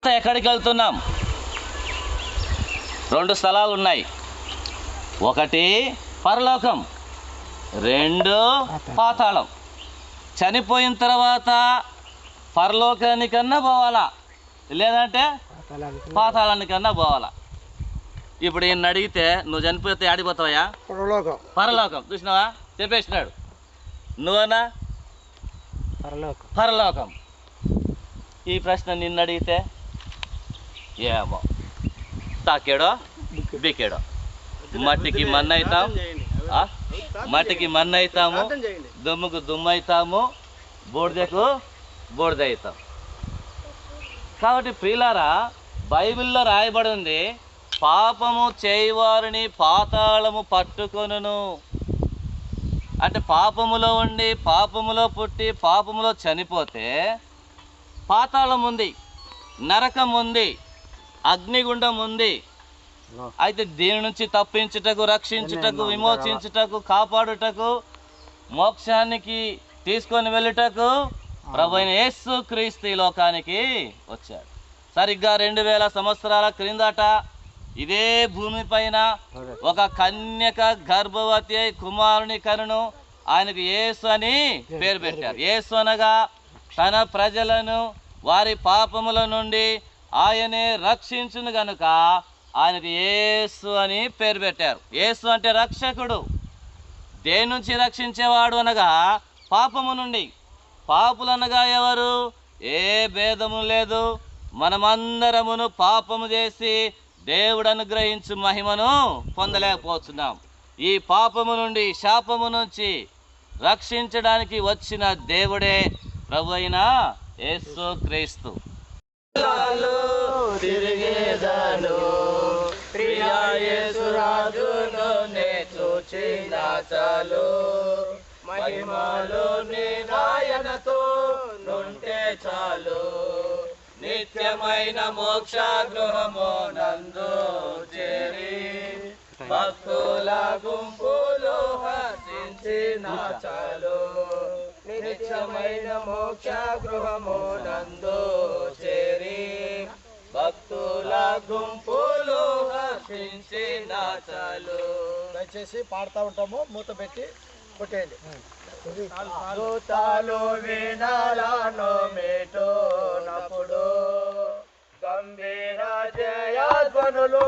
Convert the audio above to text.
ఎక్కడికి వెళ్తున్నాం? 2 స్థలాలు ఉన్నాయి. ఒకటి పరలోకం, 2 పాతాళం. చనిపోయిన తర్వాత పరలోకానికన్నా పోవాలా, లేదంటే పాతాళానికన్నా పోవాలా? ఇప్పుడు ఈయన అడిగితే నువ్వు చనిపోతే ఆడిపోతావా? పరలోకం. చూసినావా, చెప్పేసినాడు. నువ్వన్నా పరలోకం. ఈ ప్రశ్న నిన్ను అడిగితే ఏమో, తాకేడో బీకేడో. మట్టికి మన్నైతాం, మట్టికి మన్నైతాము, దుమ్ముకు దుమ్మైతాము, బూడిదకు బూడిద అవుతాం. కాబట్టి ప్రియులారా, బైబిల్లో రాయబడి ఉంది, పాపము చేయవారిని పాతాళము పట్టుకొనును. అంటే పాపములో ఉండి, పాపములో పుట్టి, పాపములో చనిపోతే పాతాళం ఉంది, నరకం ఉంది, అగ్నిగుండం ఉంది. అయితే దీని నుంచి తప్పించుటకు, రక్షించుటకు, విమోచించుటకు, కాపాడుటకు, మోక్షానికి తీసుకొని వెళ్ళుటకు ప్రభువైన యేసు క్రీస్తు ఈ లోకానికి వచ్చాడు. సరిగ్గా 2000 సంవత్సరాల క్రిందట ఇదే భూమిపైన ఒక కన్యక గర్భవతి అయి కుమారుని కనును. ఆయనకు యేసు అని పేరు పెట్టారు. యేసు అనగా తన ప్రజలను వారి పాపముల నుండి ఆయనే రక్షించును గనుక ఆయనకు యేసు అని పేరు పెట్టారు. యేసు అంటే రక్షకుడు. దేని నుంచి రక్షించేవాడు అనగా పాపము నుండి. పాపులు అనగా ఎవరు? ఏ భేదము లేదు. మనమందరమును పాపము చేసి దేవుడు అనుగ్రహించు మహిమను పొందలేకపోతున్నాం. ఈ పాపము నుండి, శాపము నుంచి రక్షించడానికి వచ్చిన దేవుడే ప్రభు అయిన యేసు క్రీస్తు. తిరిగేదాను ప్రియా యేసు రాజును నే చూచిన చాలు, మహిమలో నీ రాయనతో నుంటే చాలు, నిత్యమైన మోక్ష గృహము నందు చేరి భక్తుల గుంపులో హర్షించిన చాలు, నిత్యమైన మోక్ష గృహము నందు చేరి భక్తుల గుంపులో హర్షించిన చాలు. దయచేసి పాడుతూ ఉంటాము, మూత పెట్టి కొట్టేయండి. దూతాలు వినాలను మేటో నప్పుడు, గంభీర జయధ్వనులు